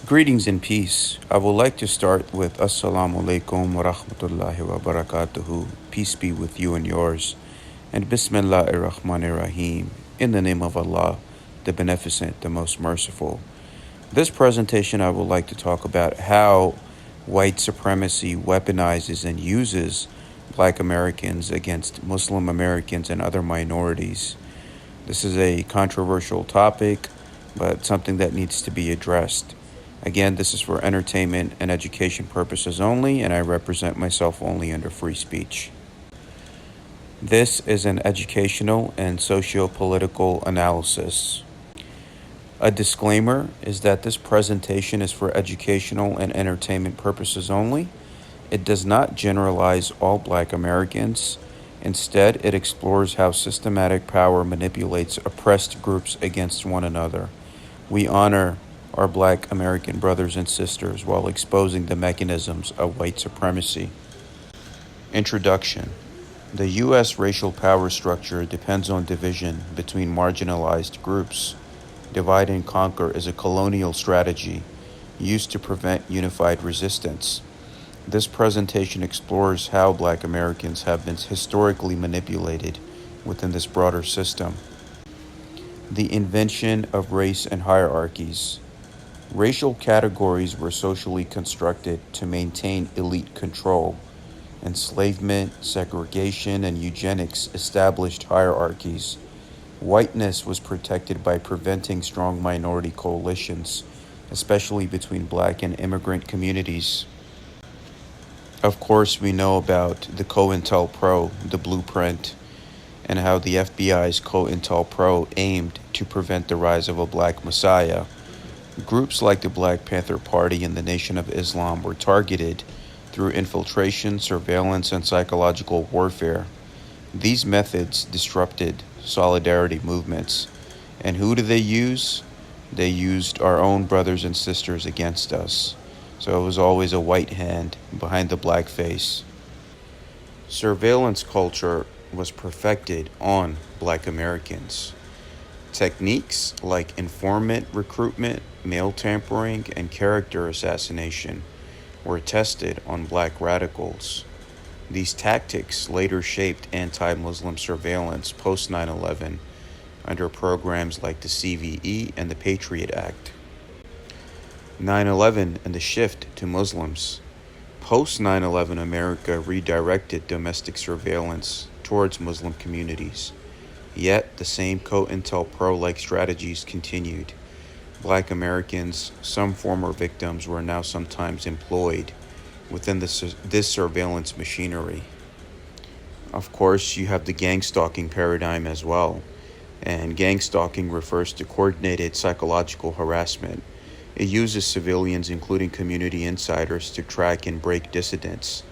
Greetings and peace. I would like to start with Assalamu alaikum wa rahmatullahi wa barakatuhu. Peace be with you and yours. And Bismillah ar-Rahman rahim. In the name of Allah, the Beneficent, the Most Merciful. This presentation, I would like to talk about how white supremacy weaponizes and uses Black Americans against Muslim Americans and other minorities. This is a controversial topic, but something that needs to be addressed. Again, this is for entertainment and education purposes only, and I represent myself only under free speech. This is an educational and socio-political analysis. A disclaimer is that this presentation is for educational and entertainment purposes only. It does not generalize all Black Americans. Instead, it explores how systematic power manipulates oppressed groups against one another. We honor our Black American brothers and sisters while exposing the mechanisms of white supremacy. Introduction. The U.S. racial power structure depends on division between marginalized groups. Divide and conquer is a colonial strategy used to prevent unified resistance. This presentation explores how Black Americans have been historically manipulated within this broader system. The invention of race and hierarchies. Racial categories were socially constructed to maintain elite control. Enslavement, segregation, and eugenics established hierarchies. Whiteness was protected by preventing strong minority coalitions, especially between Black and immigrant communities. Of course, we know about the COINTELPRO, the blueprint, and how the FBI's COINTELPRO aimed to prevent the rise of a Black Messiah. Groups like the Black Panther Party and the Nation of Islam were targeted through infiltration, surveillance, and psychological warfare. These methods disrupted solidarity movements. And who do they use? They used our own brothers and sisters against us. So it was always a white hand behind the black face. Surveillance culture was perfected on Black Americans. Techniques like informant recruitment, mail tampering, and character assassination were tested on Black radicals. These tactics later shaped anti-Muslim surveillance post 9/11 under programs like the CVE and the Patriot Act. 9/11 and the shift to Muslims. Post 9/11 America redirected domestic surveillance towards Muslim communities. Yet the same COINTELPRO-like strategies continued. Black Americans, some former victims, were now sometimes employed within this surveillance machinery. Of course, you have the gang stalking paradigm as well. And gang stalking refers to coordinated psychological harassment. It uses civilians, including community insiders, to track and break dissidents.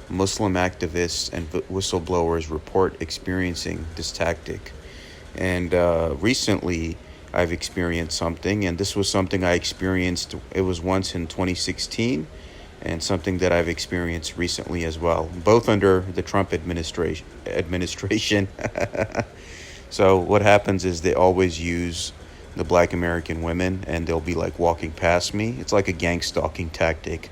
Muslim activists and whistleblowers report experiencing this tactic. And recently, I've experienced something, and this was something I experienced, it was once in 2016, and something that I've experienced recently as well, both under the Trump administration. So what happens is they always use the Black American women, and they'll be like walking past me. It's like a gang stalking tactic.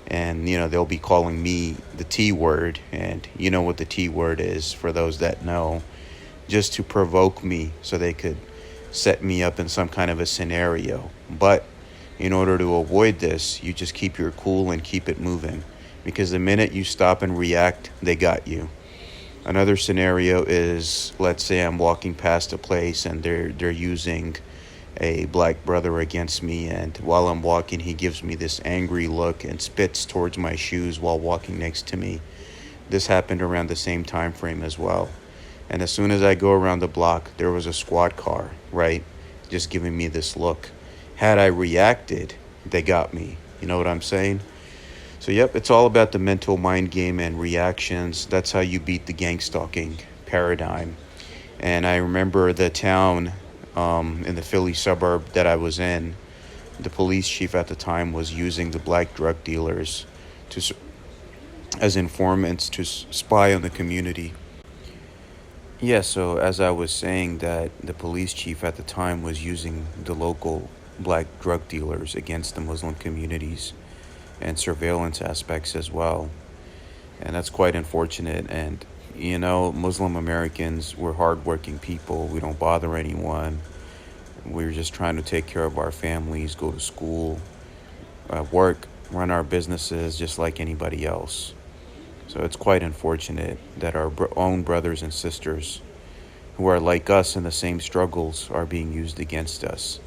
And, they'll be calling me the T word, and you know what the T word is for those that know, just to provoke me so they could set me up in some kind of a scenario. But in order to avoid this, you just keep your cool and keep it moving, because the minute you stop and react, they got you. Another scenario is, let's say I'm walking past a place and they're using a Black brother against me, and while I'm walking, he gives me this angry look and spits towards my shoes while walking next to me. This happened around the same time frame as well. And as soon as I go around the block, there was a squad car, right? Just giving me this look. Had I reacted, they got me. You know what I'm saying? So, yep, it's all about the mental mind game and reactions. That's how you beat the gang stalking paradigm. And I remember the town in the Philly suburb that I was in, the police chief at the time was using the Black drug dealers as informants to spy on the community. Yeah, so as I was saying, that the police chief at the time was using the local black drug dealers against the Muslim communities and surveillance aspects as well. And that's quite unfortunate. And, Muslim Americans, we're hardworking people. We don't bother anyone. We're just trying to take care of our families, go to school, work, run our businesses just like anybody else. So it's quite unfortunate that our own brothers and sisters who are like us in the same struggles are being used against us.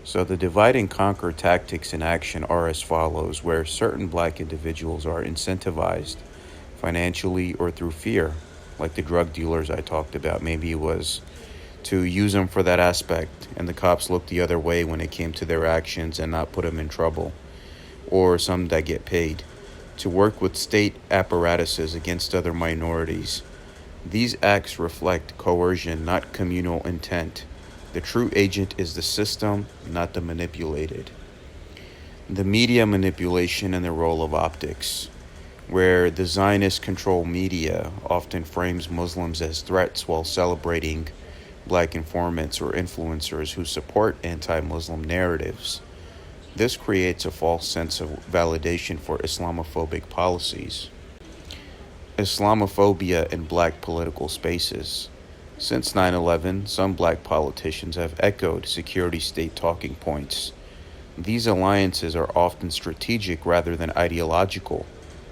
So the divide and conquer tactics in action are as follows, where certain black individuals are incentivized financially or through fear, like the drug dealers I talked about. Maybe it was to use them for that aspect, and the cops looked the other way when it came to their actions and not put them in trouble. Or some that get paid to work with state apparatuses against other minorities. These acts reflect coercion, not communal intent. The true agent is the system, not the manipulated. The media manipulation and the role of optics, where the Zionist controlled media often frames Muslims as threats while celebrating black informants or influencers who support anti-Muslim narratives. This creates a false sense of validation for Islamophobic policies. Islamophobia in black political spaces. Since 9/11, some black politicians have echoed security state talking points. These alliances are often strategic rather than ideological,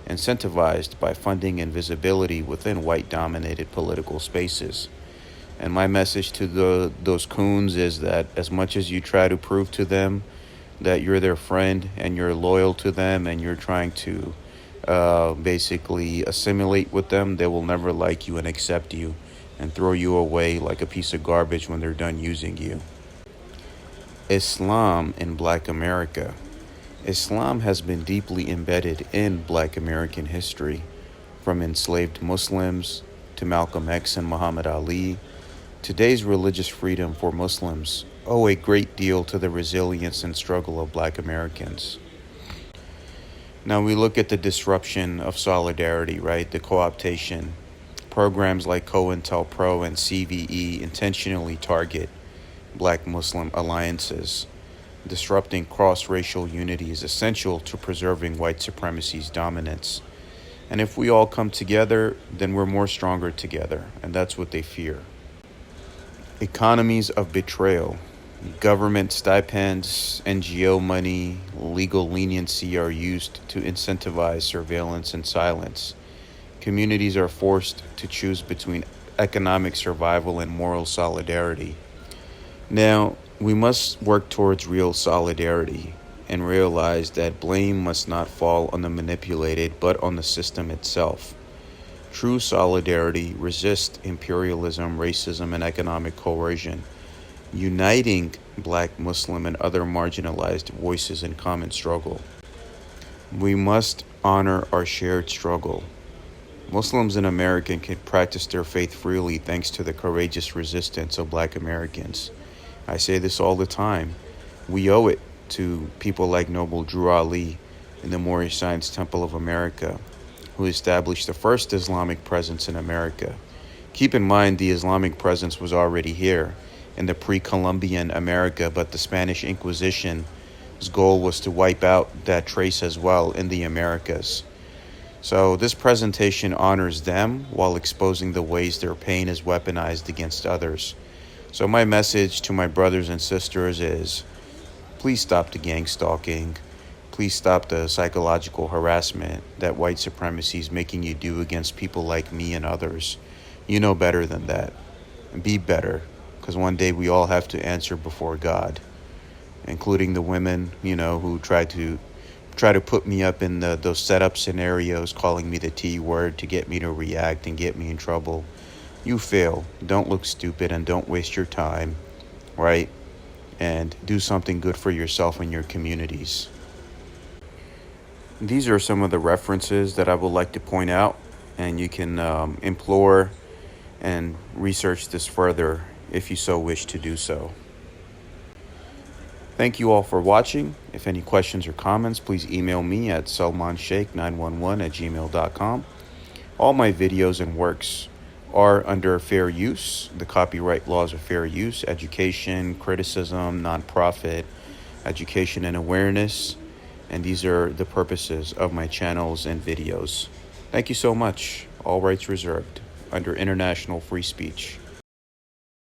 incentivized by funding and visibility within white-dominated political spaces. And my message to those coons is that as much as you try to prove to them that you're their friend and you're loyal to them and you're trying to basically assimilate with them, they will never like you and accept you and throw you away like a piece of garbage when they're done using you. Islam in Black America. Islam has been deeply embedded in Black American history, from enslaved Muslims to Malcolm X and Muhammad Ali. Today's religious freedom for Muslims owe a great deal to the resilience and struggle of Black Americans. Now we look at the disruption of solidarity, right? The co-optation. Programs like COINTELPRO and CVE intentionally target Black Muslim alliances. Disrupting cross-racial unity is essential to preserving white supremacy's dominance. And if we all come together, then we're more stronger together, and that's what they fear. Economies of betrayal. Government stipends, NGO money, legal leniency are used to incentivize surveillance and silence. Communities are forced to choose between economic survival and moral solidarity. Now, we must work towards real solidarity and realize that blame must not fall on the manipulated but on the system itself. True solidarity resists imperialism, racism, and economic coercion, uniting Black, Muslim, and other marginalized voices in common struggle. We must honor our shared struggle. Muslims in America can practice their faith freely thanks to the courageous resistance of Black Americans. I say this all the time. We owe it to people like Noble Drew Ali in the Moorish Science Temple of America, who established the first Islamic presence in America. Keep in mind, the Islamic presence was already here in the pre-Columbian America, but the Spanish Inquisition's goal was to wipe out that trace as well in the Americas. So this presentation honors them while exposing the ways their pain is weaponized against others. So my message to my brothers and sisters is, please stop the gang stalking. Please stop the psychological harassment that white supremacy is making you do against people like me and others. You know better than that. Be better, because one day we all have to answer before God, including the women, who try to put me up in those setup scenarios, calling me the T word to get me to react and get me in trouble. You fail. Don't look stupid and don't waste your time, right? And do something good for yourself and your communities. These are some of the references that I would like to point out, and you can implore and research this further if you so wish to do so. Thank you all for watching. If any questions or comments, please email me at salmansheikh911@gmail.com. All my videos and works are under fair use, the copyright laws of fair use, education, criticism, nonprofit, education and awareness, and these are the purposes of my channels and videos. Thank you so much. All rights reserved under international free speech.